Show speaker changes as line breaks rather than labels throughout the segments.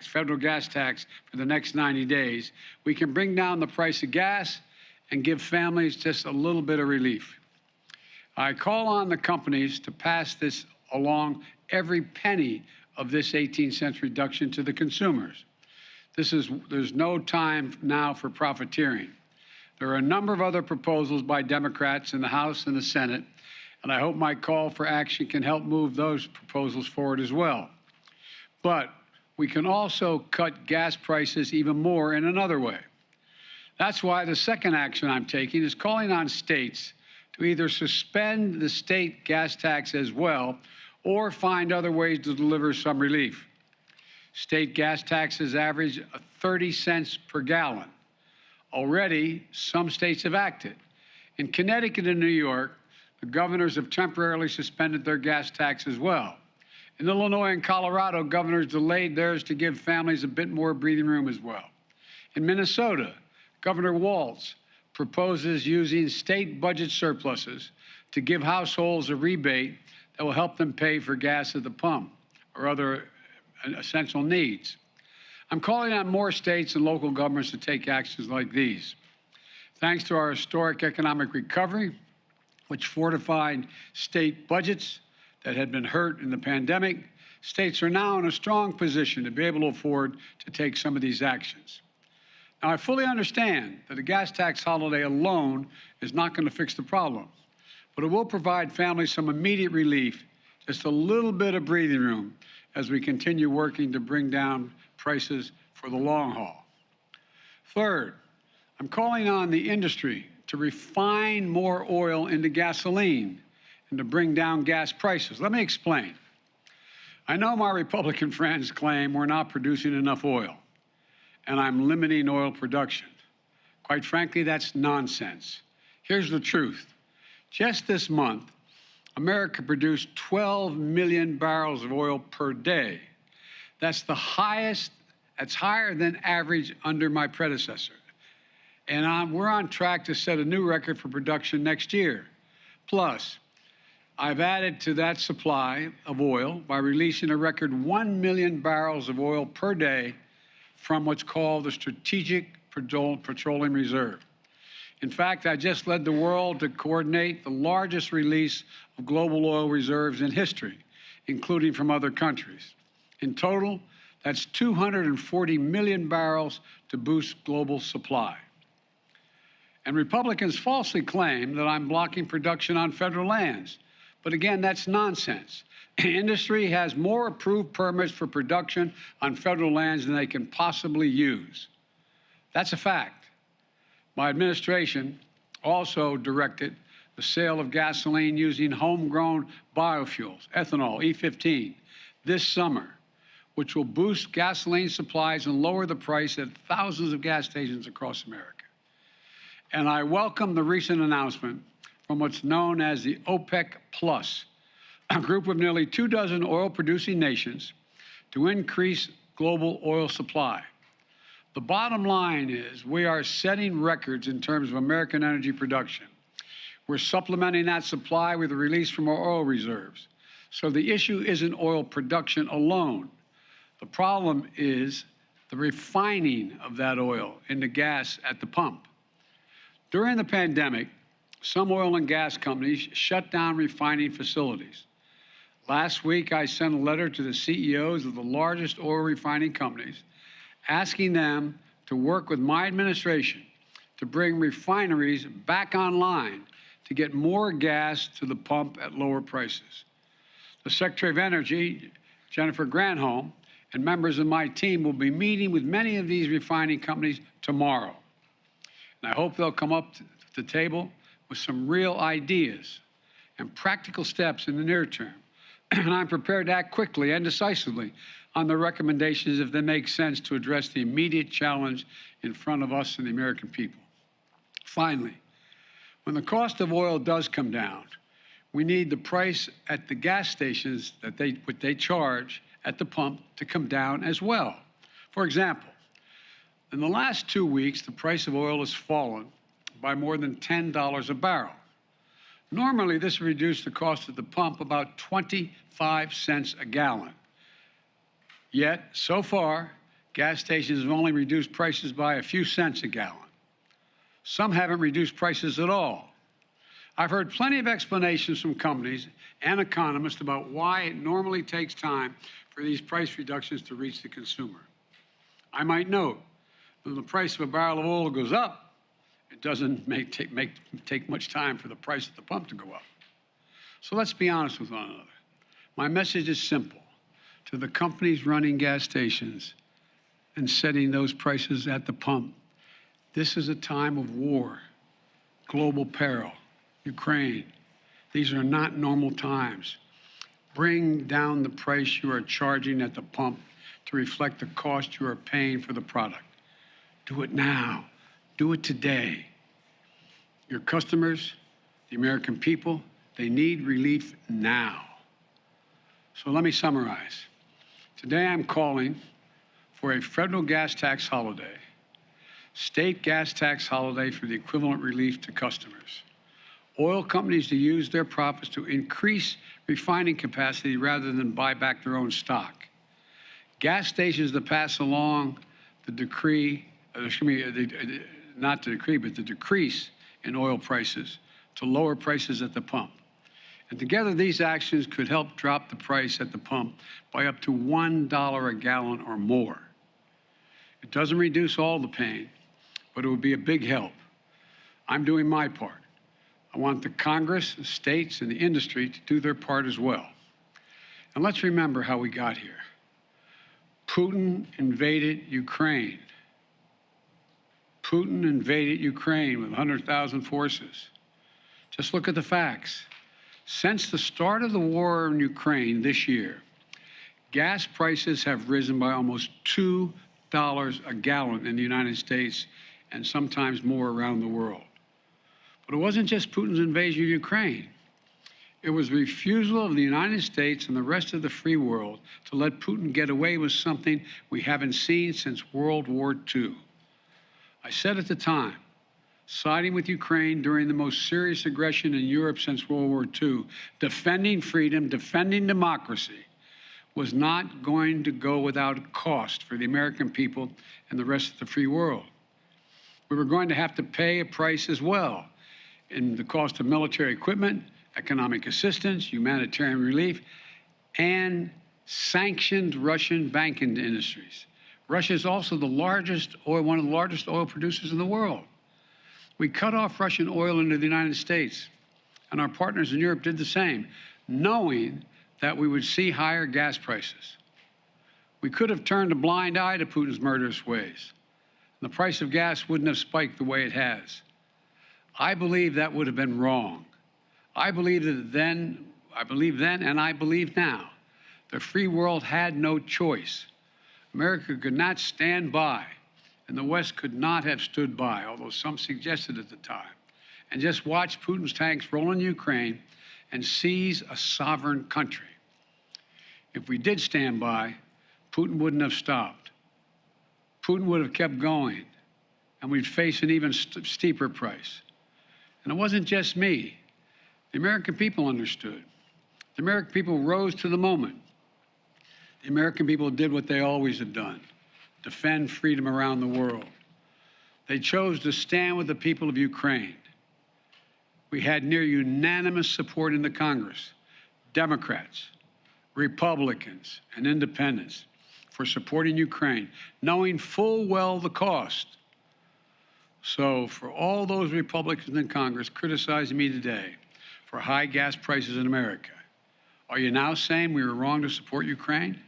federal gas tax for the next 90 days, we can bring down the price of gas and give families just a little bit of relief. I call on the companies to pass this along, every penny of this 18-cent reduction to the consumers. There's no time now for profiteering. There are a number of other proposals by Democrats in the House and the Senate, and I hope my call for action can help move those proposals forward as well. But we can also cut gas prices even more in another way. That's why the second action I'm taking is calling on states to either suspend the state gas tax as well or find other ways to deliver some relief. State gas taxes average 30 cents per gallon. Already, some states have acted. In Connecticut and New York, the governors have temporarily suspended their gas tax as well. In Illinois and Colorado, governors delayed theirs to give families a bit more breathing room as well. In Minnesota, Governor Walz proposes using state budget surpluses to give households a rebate that will help them pay for gas at the pump or other essential needs. I'm calling on more states and local governments to take actions like these. Thanks to our historic economic recovery, which fortified state budgets that had been hurt in the pandemic, states are now in a strong position to be able to afford to take some of these actions. Now, I fully understand that a gas tax holiday alone is not going to fix the problem, but it will provide families some immediate relief, just a little bit of breathing room as we continue working to bring down prices for the long haul. Third, I'm calling on the industry to refine more oil into gasoline and to bring down gas prices. Let me explain. I know my Republican friends claim we're not producing enough oil, and I'm limiting oil production. Quite frankly, that's nonsense. Here's the truth. Just this month, America produced 12 million barrels of oil per day. That's the highest, that's higher than average under my predecessor. And we're on track to set a new record for production next year. Plus, I've added to that supply of oil by releasing a record 1 million barrels of oil per day from what's called the Strategic Petroleum Reserve. In fact, I just led the world to coordinate the largest release of global oil reserves in history, including from other countries. In total, that's 240 million barrels to boost global supply. And Republicans falsely claim that I'm blocking production on federal lands. But again, that's nonsense. Industry has more approved permits for production on federal lands than they can possibly use. That's a fact. My administration also directed the sale of gasoline using homegrown biofuels, ethanol, E15, this summer, which will boost gasoline supplies and lower the price at thousands of gas stations across America. And I welcome the recent announcement from what's known as the OPEC Plus, a group of nearly 24 oil-producing nations, to increase global oil supply. The bottom line is we are setting records in terms of American energy production. We're supplementing that supply with a release from our oil reserves. So the issue isn't oil production alone. The problem is the refining of that oil into gas at the pump. During the pandemic, some oil and gas companies shut down refining facilities. Last week, I sent a letter to the CEOs of the largest oil refining companies, asking them to work with my administration to bring refineries back online to get more gas to the pump at lower prices. The Secretary of Energy, Jennifer Granholm, and members of my team will be meeting with many of these refining companies tomorrow. And I hope they'll come up to the table with some real ideas and practical steps in the near term. And I'm prepared to act quickly and decisively on the recommendations if they make sense to address the immediate challenge in front of us and the American people. Finally, when the cost of oil does come down, we need the price at the gas stations that they charge at the pump to come down as well. For example, in the last 2 weeks, the price of oil has fallen by more than $10 a barrel. Normally, this would reduce the cost at the pump about 25 cents a gallon. Yet, so far, Gas stations have only reduced prices by a few cents a gallon. Some haven't reduced prices at all. I've heard plenty of explanations from companies and economists about why it normally takes time for these price reductions to reach the consumer. I might note that when the price of a barrel of oil goes up, it doesn't take much time for the price at the pump to go up. So let's be honest with one another. My message is simple. To the companies running gas stations and setting those prices at the pump, this is a time of war, global peril, Ukraine. These are not normal times. Bring down the price you are charging at the pump to reflect the cost you are paying for the product. Do it now. Do it today. Your customers, the American people, they need relief now. So let me summarize. Today I'm calling for a federal gas tax holiday, state gas tax holiday for the equivalent relief to customers, oil companies to use their profits to increase refining capacity rather than buy back their own stock, gas stations to pass along the decree, not the decree, but the decrease in oil prices to lower prices at the pump. And together, these actions could help drop the price at the pump by up to $1 a gallon or more. It doesn't reduce all the pain, but it would be a big help. I'm doing my part. I want the Congress, the states, and the industry to do their part as well. And let's remember how we got here. Putin invaded Ukraine. Putin invaded Ukraine with 100,000 forces. Just look at the facts. Since the start of the war in Ukraine this year, gas prices have risen by almost $2 a gallon in the United States and sometimes more around the world. But it wasn't just Putin's invasion of Ukraine. It was the refusal of the United States and the rest of the free world to let Putin get away with something we haven't seen since World War II. I said at the time, siding with Ukraine during the most serious aggression in Europe since World War II, defending freedom, defending democracy, was not going to go without cost for the American people and the rest of the free world. We were going to have to pay a price as well in the cost of military equipment, economic assistance, humanitarian relief, and sanctioned Russian banking industries. Russia is also one of the largest oil producers in the world. We cut off Russian oil into the United States, and our partners in Europe did the same, knowing that we would see higher gas prices. We could have turned a blind eye to Putin's murderous ways. The price of gas wouldn't have spiked the way it has. I believe that would have been wrong. I believe then, and I believe now, the free world had no choice. America could not stand by, and the West could not have stood by, although some suggested at the time, and just watch Putin's tanks roll in Ukraine and seize a sovereign country. If we did stand by, Putin wouldn't have stopped. Putin would have kept going, and we'd face an even steeper price. And it wasn't just me. The American people understood. The American people rose to the moment. The American people did what they always have done, defend freedom around the world. They chose to stand with the people of Ukraine. We had near unanimous support in the Congress, Democrats, Republicans, and independents for supporting Ukraine, knowing full well the cost. So for all those Republicans in Congress criticizing me today for high gas prices in America, are you now saying we were wrong to support Ukraine?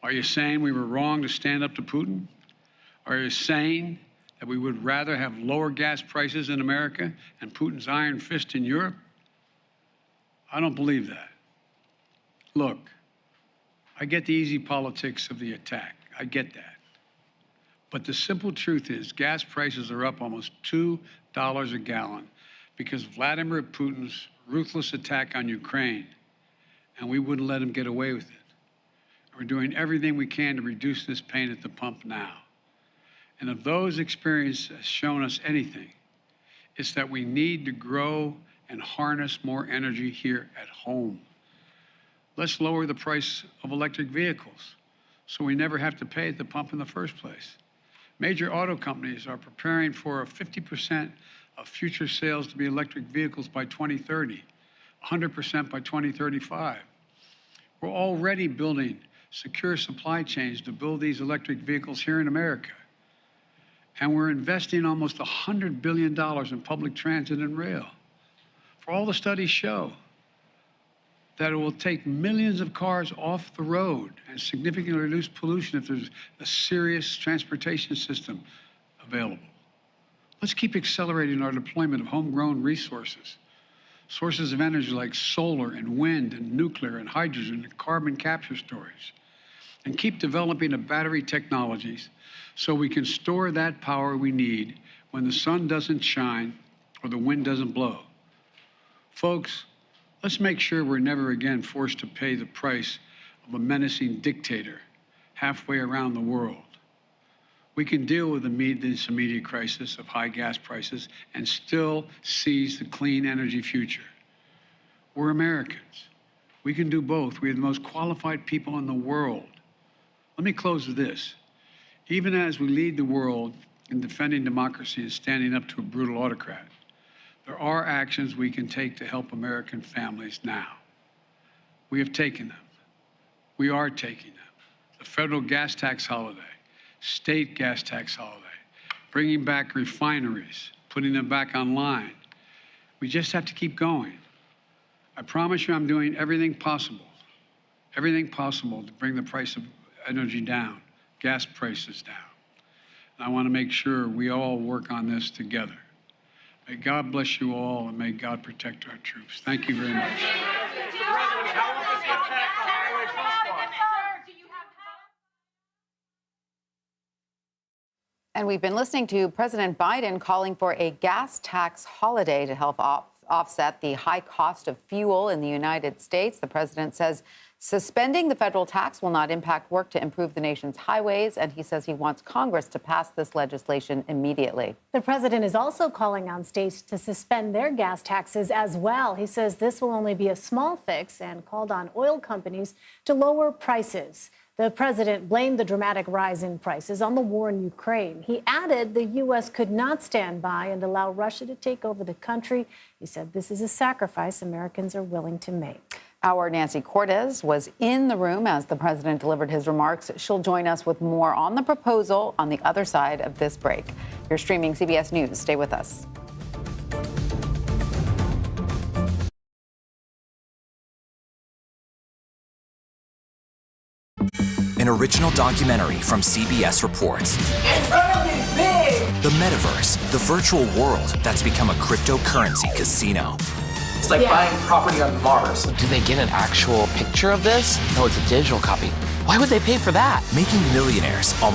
Are you saying we were wrong to stand up to Putin? Are you saying that we would rather have lower gas prices in America and Putin's iron fist in Europe? I don't believe that. Look, I get the easy politics of the attack. I get that. But the simple truth is gas prices are up almost $2 a gallon because of Vladimir Putin's ruthless attack on Ukraine, and we wouldn't let him get away with it. We're doing everything we can to reduce this pain at the pump now. And if those experiences have shown us anything, it's that we need to grow and harness more energy here at home. Let's lower the price of electric vehicles so we never have to pay at the pump in the first place. Major auto companies are preparing for a 50% of future sales to be electric vehicles by 2030, 100% by 2035. We're already building secure supply chains to build these electric vehicles here in America. And we're investing almost $100 billion in public transit and rail. For all the studies show that it will take millions of cars off the road and significantly reduce pollution if there's a serious transportation system available. Let's keep accelerating our deployment of homegrown resources, sources of energy like solar and wind and nuclear and hydrogen and carbon capture storage, and keep developing the battery technologies so we can store that power we need when the sun doesn't shine or the wind doesn't blow. Folks, let's make sure we're never again forced to pay the price of a menacing dictator halfway around the world. We can deal with this immediate crisis of high gas prices and still seize the clean energy future. We're Americans. We can do both. We have the most qualified people in the world. Let me close with this. Even as we lead the world in defending democracy and standing up to a brutal autocrat, there are actions we can take to help American families now. We have taken them. We are taking them. The federal gas tax holiday, state gas tax holiday, bringing back refineries, putting them back online. We just have to keep going. I promise you I'm doing everything possible to bring the price of energy down, gas prices down. And I want to make sure we all work on this together. May God bless you all, and may God protect our troops. Thank you very much.
And we've been listening to President Biden calling for a gas tax holiday to help offset the high cost of fuel in the United States. The president says suspending the federal tax will not impact work to improve the nation's highways, and he says he wants Congress to pass this legislation immediately.
The president is also calling on states to suspend their gas taxes as well. He says this will only be a small fix and called on oil companies to lower prices. The president blamed the dramatic rise in prices on the war in Ukraine. He added the U.S. could not stand by and allow Russia to take over the country. He said this is a sacrifice Americans are willing to make.
Our Nancy Cortez was in the room as the president delivered his remarks. She'll join us with more on the proposal on the other side of this break. You're streaming CBS News. Stay with us.
An original documentary from CBS reports.
It's gonna be big!
The metaverse, the virtual world that's become a cryptocurrency casino.
It's like buying property on Mars.
Do they get an actual picture of this? No, it's a digital copy. Why would they pay for that?
Making millionaires almost